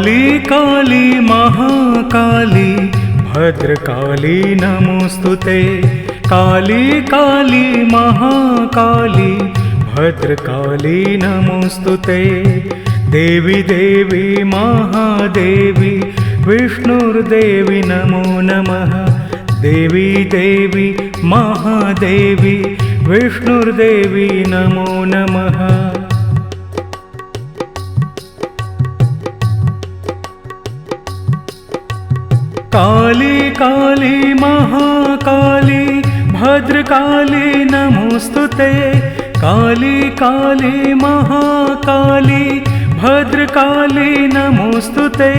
काली काली महाकाली भद्रकाली नमोस्तुते। काली काली महाकाली भद्रकाली नमोस्तुते। देवी देवी महादेवी विष्णुर्देवी नमो नमः। देवी देवी महादेवी विष्णुर्देवी नमो नमः। काली काली महाकाली भद्रकाली नमोस्तुते। काली काली महाकाली भद्रकाली नमोस्तुते।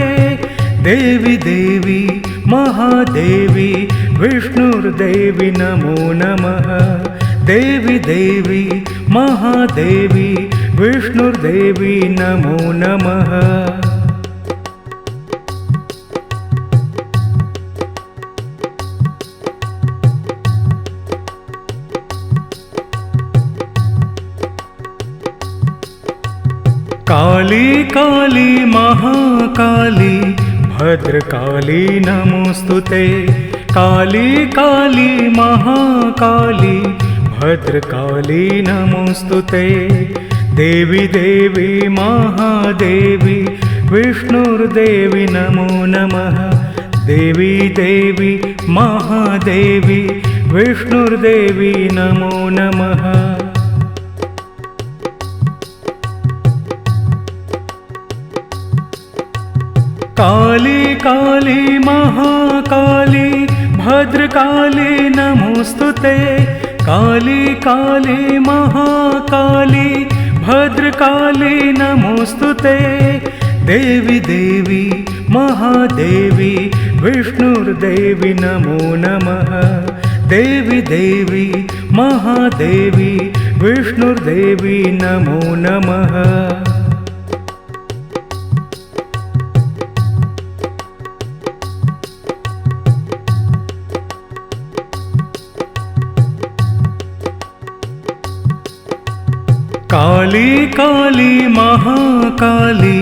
देवी देवी महादेवी विष्णुर्देवी नमो नमः। देवी देवी महादेवी विष्णुर्देवी नमो नमः। काली काली महाकाली भद्रकाली नमोस्तुते। काली काली महाकाली भद्रकाली नमोस्तुते। देवी देवी महादेवी विष्णुर्देवी नमो नमः। देवी देवी महादेवी विष्णुर्देवी नमो नमः। काली काली महाकाली भद्रकाली नमोस्तुते। काली काली महाकाली भद्रकाली नमोस्तुते। देवी देवी महादेवी विष्णुर्देवी नमो नमः। देवी देवी महादेवी विष्णुर्देवी नमो नमः। काली काली महाकाली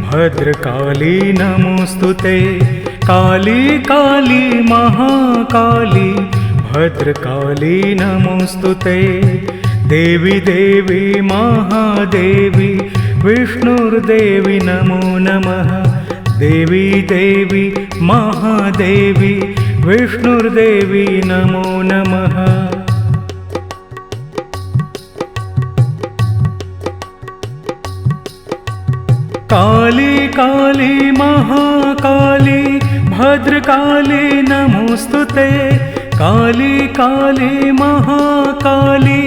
भद्रकाली नमोस्तुते। काली काली महाकाली भद्रकाली नमोस्तुते। देवी देवी महादेवी विष्णुर्देवी नमो नमः। देवी देवी महादेवी विष्णुर्देवी नमो नमः। काली काली महाकाली भद्रकाली नमोस्तुते। काली काली महाकाली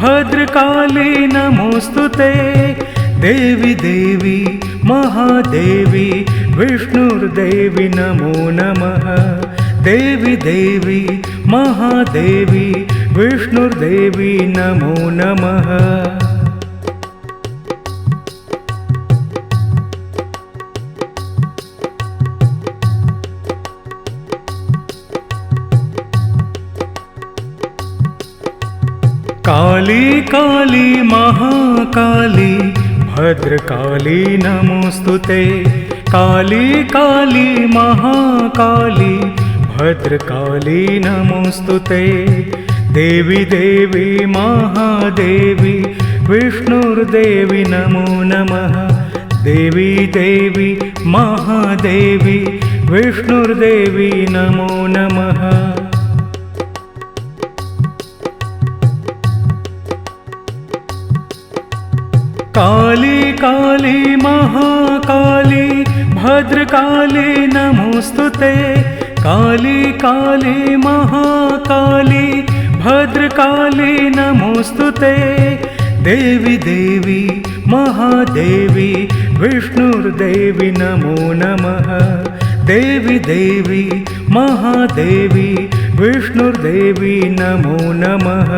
भद्रकाली नमोस्तुते। देवी देवी महादेवी विष्णुर्देवी नमो नमः। देवी देवी महादेवी विष्णुर्देवी नमो नमः। काली काली महाकाली भद्रकाली नमोस्तुते। काली काली महाकाली भद्रकाली नमोस्तुते। देवी देवी महादेवी विष्णुर्देवी नमो नमः। देवी देवी महादेवी विष्णुर्देवी नमो नमः। काली काली महाकाली भद्रकाली नमोस्तुते। काली काली महाकाली भद्रकाली नमोस्तुते। देवी देवी महादेवी विष्णुर्देवी नमो नमः। देवी देवी महादेवी विष्णुर्देवी नमो नमः।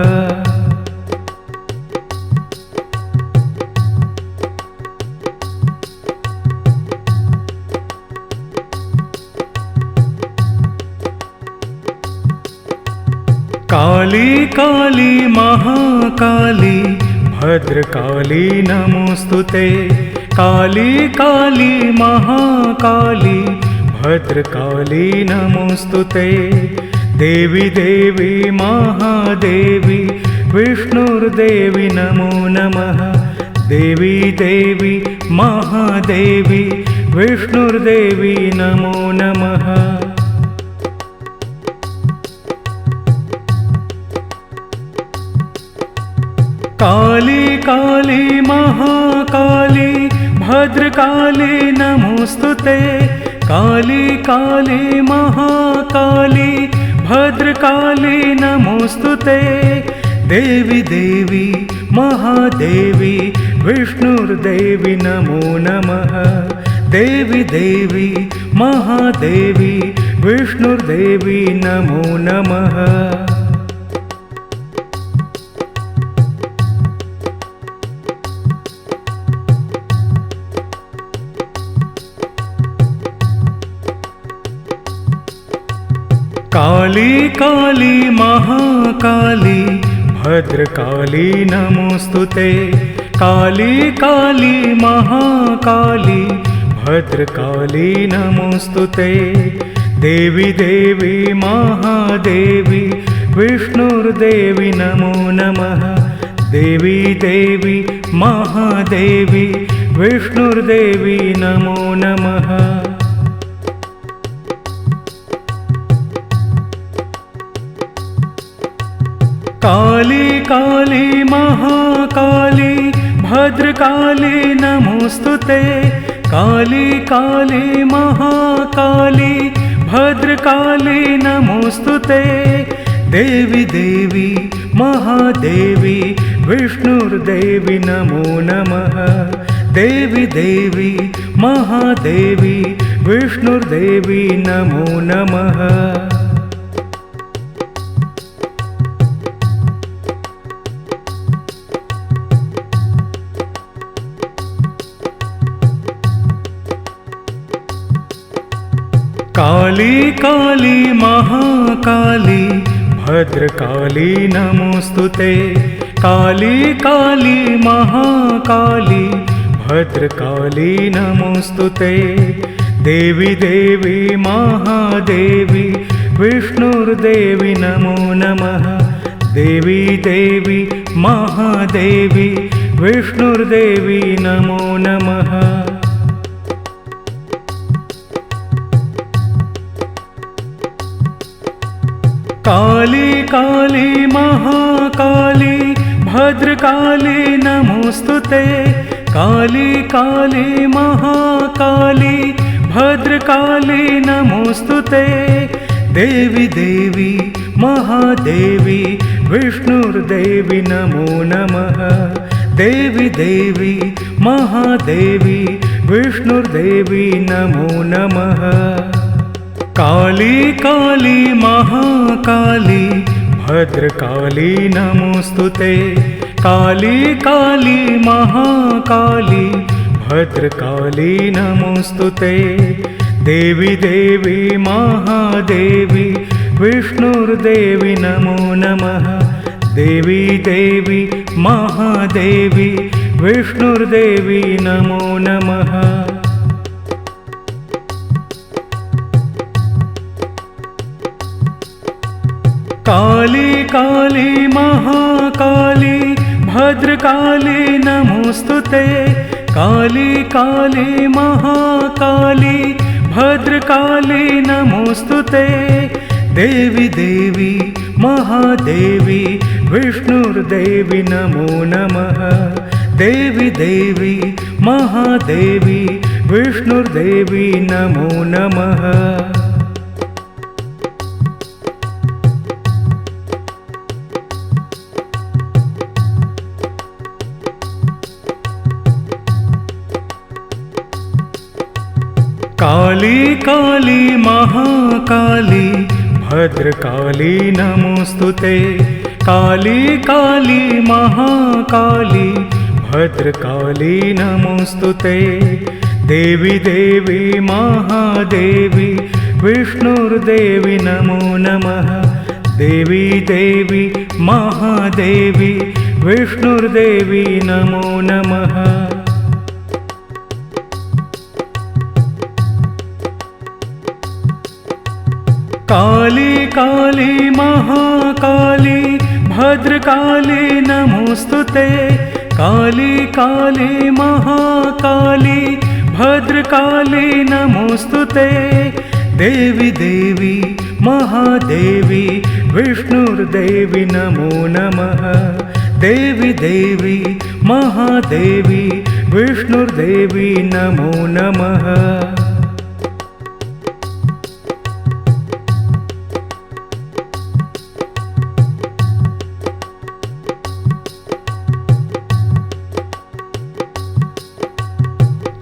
काली काली महाकाली भद्रकाली नमोस्तुते। काली काली महाकाली भद्रकाली नमोस्तुते। देवी देवी महादेवी विष्णुर्देवी नमो नमः। देवी देवी महादेवी विष्णुर्देवी नमो नमः। काली काली महाकाली भद्रकाली नमोस्तुते। काली काली महाकाली भद्रकाली नमोस्तुते। देवी देवी महादेवी विष्णुर्देवी नमो नमः। देवी देवी महादेवी विष्णुर्देवी नमो नमः। काली काली महाकाली भद्रकाली नमोस्तुते। काली काली महाकाली भद्रकाली नमोस्तुते। देवी देवी महादेवी विष्णुर्देवी नमो नमः। देवी देवी महादेवी विष्णुर्देवी नमो नमः। काली काली महाकाली भद्रकाली नमोस्तुते। काली काली महाकाली भद्रकाली नमोस्तुते। देवी देवी महादेवी विष्णुर्देवी नमो नमः। देवी देवी महादेवी विष्णुर्देवी नमो नमः। काली काली महाकाली भद्रकाली नमोस्तुते। काली काली महाकाली भद्रकाली नमोस्तुते। देवी देवी महादेवी विष्णुर्देवी नमो नमः। देवी देवी महादेवी विष्णुर्देवी नमो नमः। काली काली महाकाली भद्रकाली नमोस्तुते। काली काली महाकाली भद्रकाली नमोस्तुते। देवी देवी महादेवी विष्णुर्देवी नमो नमः। देवी देवी महादेवी विष्णुर्देवी नमो नमः। काली काली महाकाली भद्रकाली नमोस्तुते। काली काली महाकाली भद्रकाली नमोस्तुते। देवी देवी महादेवी विष्णुर्देवी नमो नमः। देवी देवी महादेवी विष्णुर्देवी नमो नमः। काली काली महाकाली भद्रकाली नमोस्तुते। काली काली महाकाली भद्रकाली नमोस्तुते। देवी देवी महादेवी विष्णुर्देवी नमो नमः। देवी देवी महादेवी विष्णुर्देवी नमो नमः। काली काली महाकाली भद्रकाली नमोस्तुते। काली काली महाकाली भद्रकाली नमोस्तुते। देवी देवी महादेवी विष्णुर्देवी नमो नमः। देवी देवी महादेवी विष्णुर्देवी नमो नमः। काली काली महाकाली भद्रकाली नमोस्तुते। काली काली महाकाली भद्रकाली नमोस्तुते। देवी देवी महादेवी विष्णुर्देवी नमो नमः। देवी देवी महादेवी विष्णुर्देवी नमो नमः।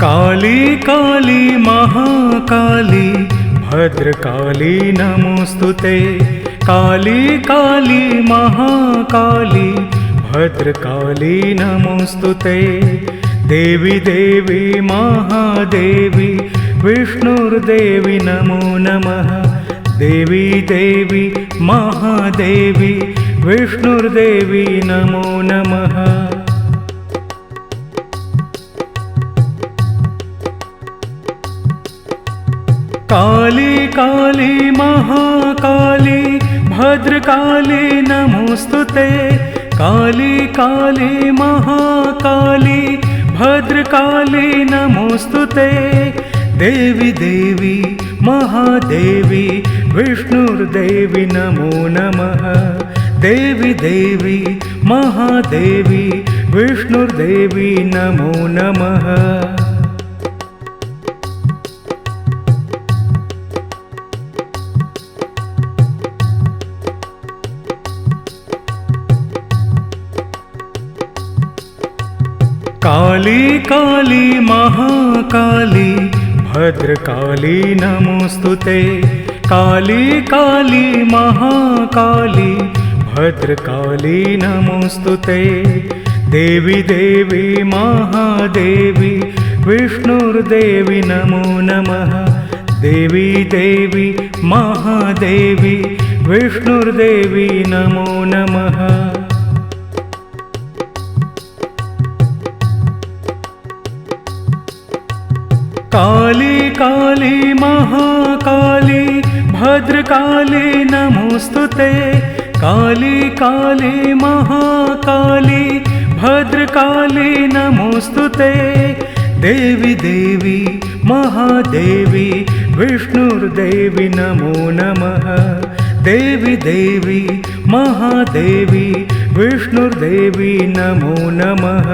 काली काली महाकाली भद्रकाली नमोस्तुते। काली काली महाकाली भद्रकाली नमोस्तुते। देवी देवी महादेवी विष्णुर्देवी नमो नमः। देवी देवी महादेवी विष्णुर्देवी नमो नमः। काली काली महाकाली भद्रकाली नमोस्तुते। काली काली महाकाली भद्रकाली नमोस्तुते। देवी देवी महादेवी विष्णुर्देवी नमो नमः। देवी देवी महादेवी विष्णुर्देवी नमो नमः। काली काली महाकाली भद्रकाली नमोस्तुते। काली काली महाकाली भद्रकाली नमोस्तुते। देवी देवी महादेवी विष्णुर्देवी नमो नमः। देवी देवी महादेवी विष्णुर्देवी नमो नमः। काली काली महाकाली भद्रकाली नमोस्तुते। काली काली महाकाली भद्रकाली नमोस्तुते। देवी देवी महादेवी विष्णुर्देवी नमो नमः। देवी देवी महादेवी विष्णुर्देवी नमो नमः।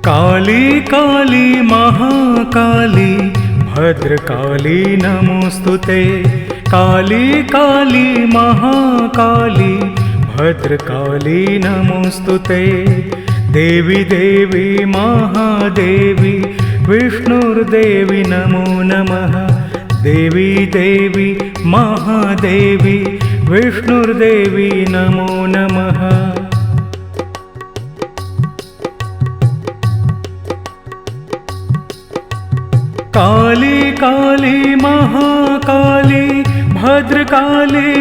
काली काली महाकाली भद्रकाली नमोस्तुते। काली काली महाकाली भद्रकाली नमोस्तुते। देवी देवी महादेवी विष्णुर्देवी नमो नमः। देवी देवी महादेवी विष्णुर्देवी नमो नमः। काली काली महाकाली भद्रकाली